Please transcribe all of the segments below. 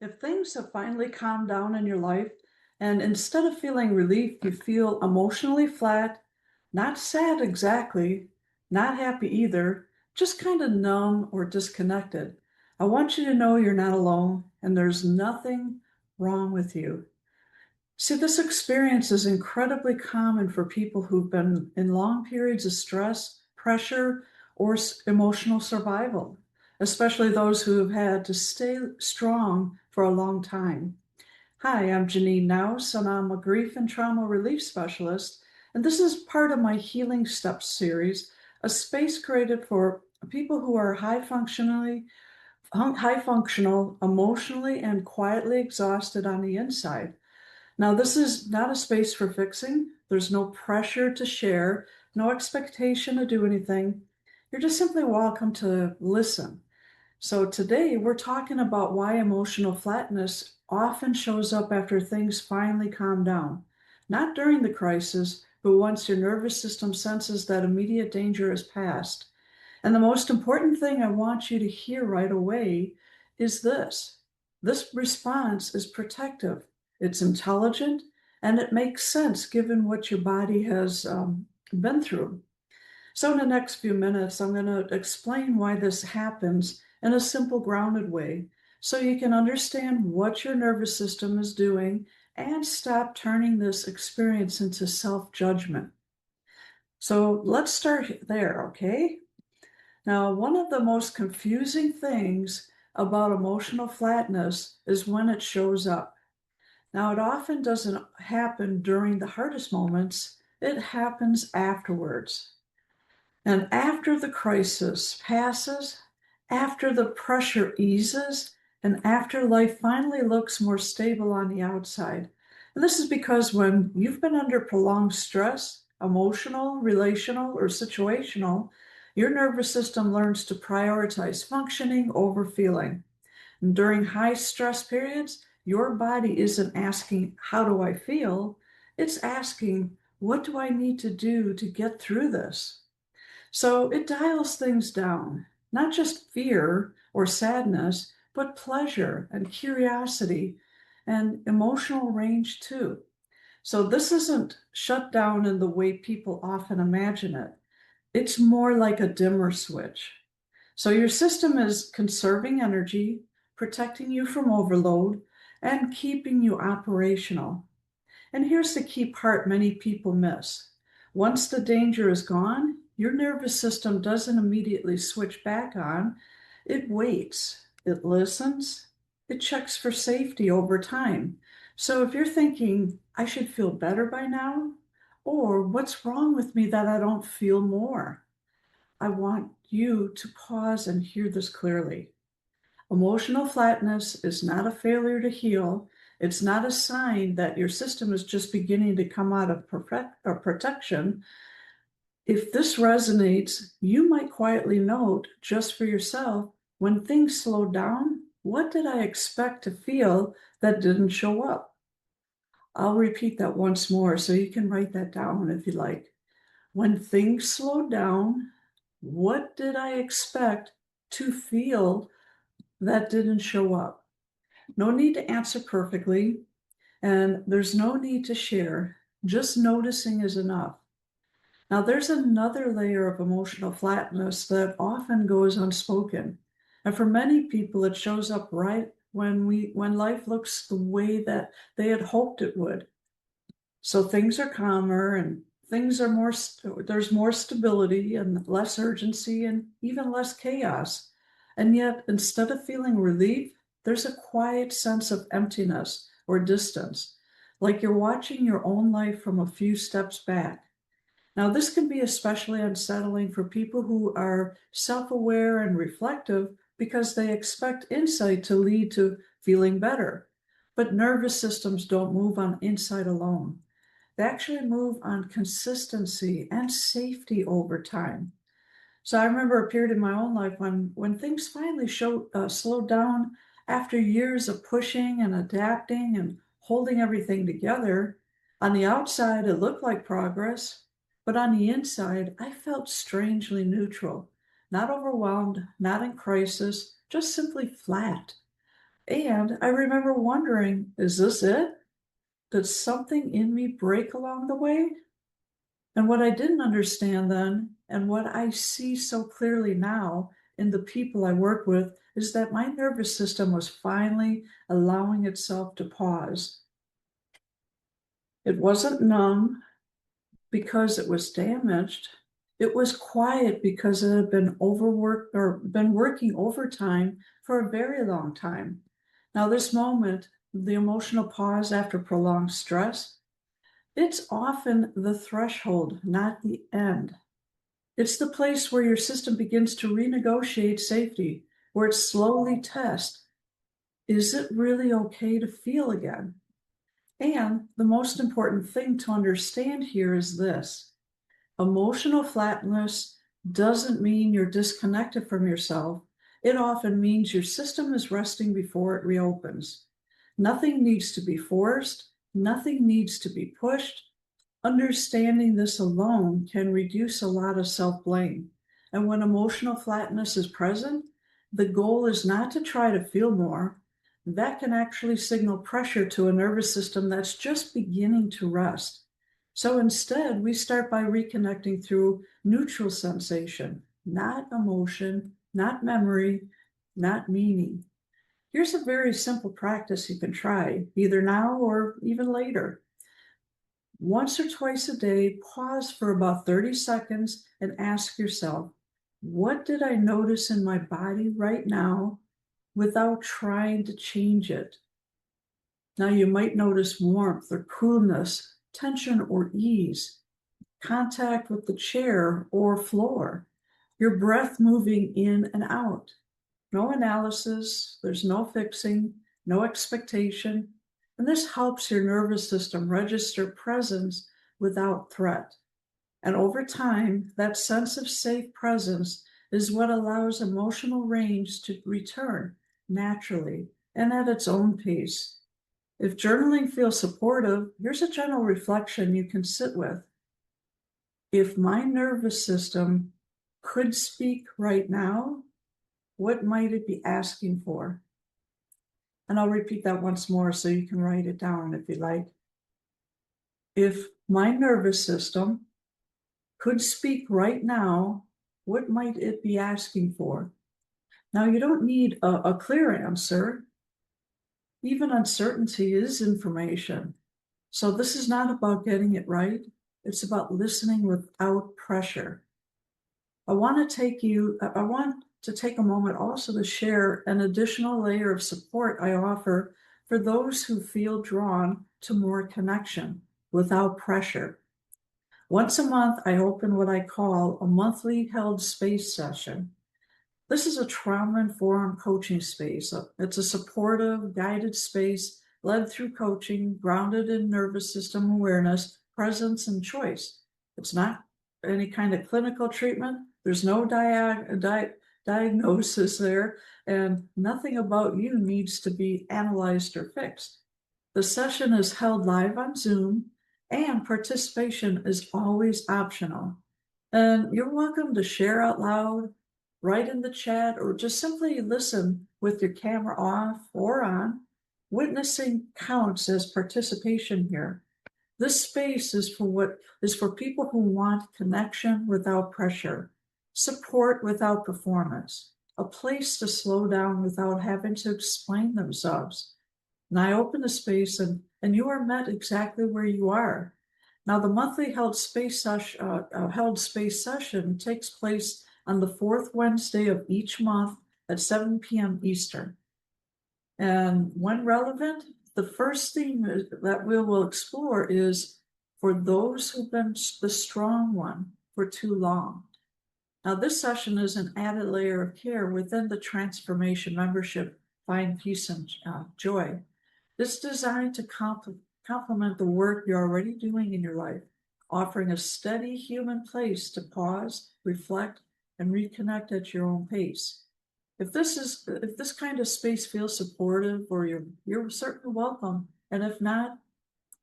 If things have finally calmed down in your life, and instead of feeling relief, you feel emotionally flat, not sad exactly, not happy either, just kind of numb or disconnected, I want you to know you're not alone and there's nothing wrong with you. See, this experience is incredibly common for people who've been in long periods of stress, pressure, or emotional survival, especially those who have had to stay strong for a long time. Hi, I'm Janine Naus, and I'm a grief and trauma relief specialist. And this is part of my Healing Steps series, a space created for people who are high functional, emotionally, and quietly exhausted on the inside. Now, this is not a space for fixing. There's no pressure to share, no expectation to do anything. You're just simply welcome to listen. So, today we're talking about why emotional flatness often shows up after things finally calm down. Not during the crisis, but once your nervous system senses that immediate danger is past. And the most important thing I want you to hear right away is this response is protective, it's intelligent, and it makes sense given what your body has been through. So, in the next few minutes, I'm going to explain why this happens in a simple, grounded way so you can understand what your nervous system is doing and stop turning this experience into self judgment. So, let's start there, okay? Now, one of the most confusing things about emotional flatness is when it shows up. Now, it often doesn't happen during the hardest moments, it happens afterwards. And after the crisis passes, after the pressure eases, and after life finally looks more stable on the outside. And this is because when you've been under prolonged stress, emotional, relational, or situational, your nervous system learns to prioritize functioning over feeling. And during high stress periods, your body isn't asking, how do I feel? It's asking, what do I need to do to get through this? So it dials things down, not just fear or sadness, but pleasure and curiosity and emotional range too. So this isn't shut down in the way people often imagine it. It's more like a dimmer switch. So your system is conserving energy, protecting you from overload, and keeping you operational. And here's the key part many people miss. Once the danger is gone, your nervous system doesn't immediately switch back on. It waits, it listens, it checks for safety over time. So if you're thinking, I should feel better by now, or what's wrong with me that I don't feel more? I want you to pause and hear this clearly. Emotional flatness is not a failure to heal. It's not a sign that your system is just beginning to come out of protection. If this resonates, you might quietly note just for yourself, when things slow down, what did I expect to feel that didn't show up? I'll repeat that once more so you can write that down if you like. When things slowed down, what did I expect to feel that didn't show up? No need to answer perfectly, and there's no need to share. Just noticing is enough. Now, there's another layer of emotional flatness that often goes unspoken. And for many people, it shows up right when life looks the way that they had hoped it would. So things are calmer and things are there's more stability and less urgency and even less chaos. And yet, instead of feeling relief, there's a quiet sense of emptiness or distance, like you're watching your own life from a few steps back. Now, this can be especially unsettling for people who are self aware and reflective because they expect insight to lead to feeling better. But nervous systems don't move on insight alone. They actually move on consistency and safety over time. So I remember a period in my own life when things finally slowed down after years of pushing and adapting and holding everything together. On the outside, it looked like progress, but on the inside, I felt strangely neutral, not overwhelmed, not in crisis, just simply flat. And I remember wondering, is this it? Did something in me break along the way? And what I didn't understand then, and what I see so clearly now in the people I work with, is that my nervous system was finally allowing itself to pause. It wasn't numb because it was damaged. It was quiet because it had been overworked or been working overtime for a very long time. Now, this moment, the emotional pause after prolonged stress, it's often the threshold, not the end. It's the place where your system begins to renegotiate safety, where it slowly tests, is it really okay to feel again? And the most important thing to understand here is this: emotional flatness doesn't mean you're disconnected from yourself. It often means your system is resting before it reopens. Nothing needs to be forced, nothing needs to be pushed. Understanding this alone can reduce a lot of self blame. And when emotional flatness is present, the goal is not to try to feel more. That can actually signal pressure to a nervous system that's just beginning to rest. So instead, we start by reconnecting through neutral sensation, not emotion, not memory, not meaning. Here's a very simple practice you can try, either now or even later. Once or twice a day, pause for about 30 seconds and ask yourself, what did I notice in my body right now without trying to change it? Now, you might notice warmth or coolness, tension or ease, contact with the chair or floor, your breath moving in and out. No analysis, there's no fixing, no expectation. And this helps your nervous system register presence without threat. And over time, that sense of safe presence is what allows emotional range to return naturally and at its own pace. If journaling feels supportive, here's a general reflection you can sit with. If my nervous system could speak right now, what might it be asking for? And I'll repeat that once more so you can write it down if you like. If my nervous system could speak right now, what might it be asking for? Now, you don't need a clear answer. Even uncertainty is information. So this is not about getting it right. It's about listening without pressure. I want to take a moment also to share an additional layer of support I offer for those who feel drawn to more connection without pressure. Once a month, I open what I call a monthly held space session. This is a trauma-informed coaching space. It's a supportive, guided space led through coaching, grounded in nervous system awareness, presence, and choice. It's not any kind of clinical treatment. There's no diagnosis there, and nothing about you needs to be analyzed or fixed. The session is held live on Zoom, and participation is always optional. And you're welcome to share out loud, write in the chat, or just simply listen with your camera off or on. Witnessing counts as participation here. This space is for people who want connection without pressure, support without performance, a place to slow down without having to explain themselves. And I open the space and you are met exactly where you are. Now, the monthly held space session takes place on the fourth Wednesday of each month at 7 p.m. Eastern. And when relevant, the first theme that we will explore is for those who've been the strong one for too long. Now, this session is an added layer of care within the Transformation membership, Find Peace and Joy. It's designed to complement the work you're already doing in your life, offering a steady human place to pause, reflect, and reconnect at your own pace. If this kind of space feels supportive, or you're certainly welcome, and if not,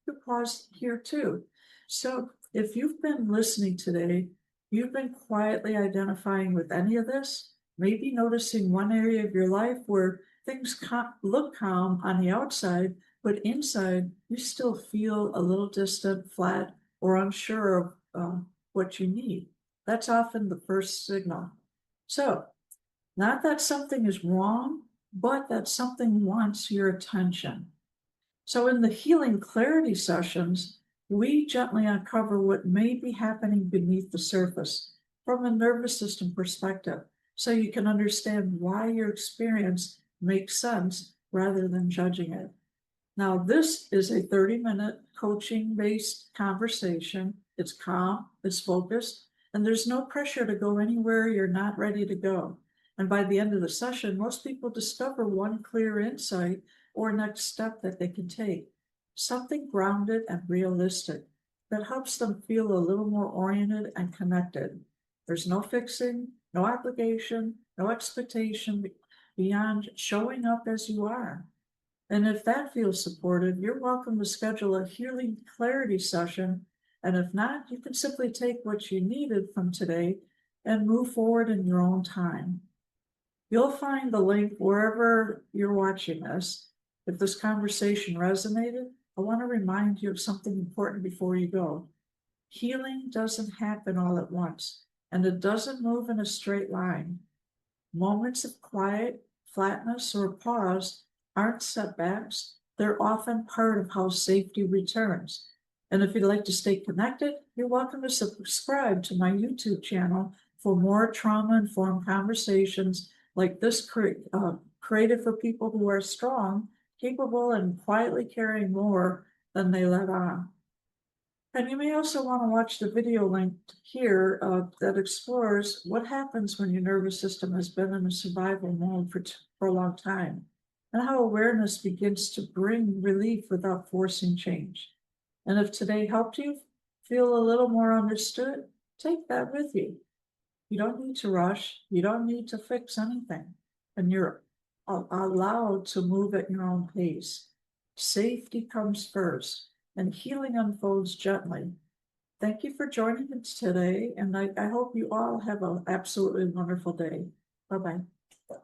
you pause here too. So if you've been listening today, you've been quietly identifying with any of this, maybe noticing one area of your life where things look calm on the outside, but inside you still feel a little distant, flat, or unsure of what you need. That's often the first signal. So, not that something is wrong, but that something wants your attention. So, in the healing clarity sessions, we gently uncover what may be happening beneath the surface from a nervous system perspective, so you can understand why your experience makes sense rather than judging it. Now, this is a 30-minute coaching based conversation. It's calm, it's focused, and there's no pressure to go anywhere you're not ready to go. And by the end of the session, most people discover one clear insight or next step that they can take, something grounded and realistic that helps them feel a little more oriented and connected. There's no fixing, no obligation, no expectation beyond showing up as you are. And if that feels supportive, you're welcome to schedule a healing clarity session. And if not, you can simply take what you needed from today and move forward in your own time. You'll find the link wherever you're watching this. If this conversation resonated, I want to remind you of something important before you go. Healing doesn't happen all at once, and it doesn't move in a straight line. Moments of quiet, flatness, or pause aren't setbacks. They're often part of how safety returns. And if you'd like to stay connected, you're welcome to subscribe to my YouTube channel for more trauma-informed conversations like this, created for people who are strong, capable, and quietly carrying more than they let on. And you may also want to watch the video linked here that explores what happens when your nervous system has been in a survival mode for a long time, and how awareness begins to bring relief without forcing change. And if today helped you feel a little more understood, take that with you. You don't need to rush. You don't need to fix anything. And you're allowed to move at your own pace. Safety comes first, and healing unfolds gently. Thank you for joining us today, and I hope you all have an absolutely wonderful day. Bye-bye.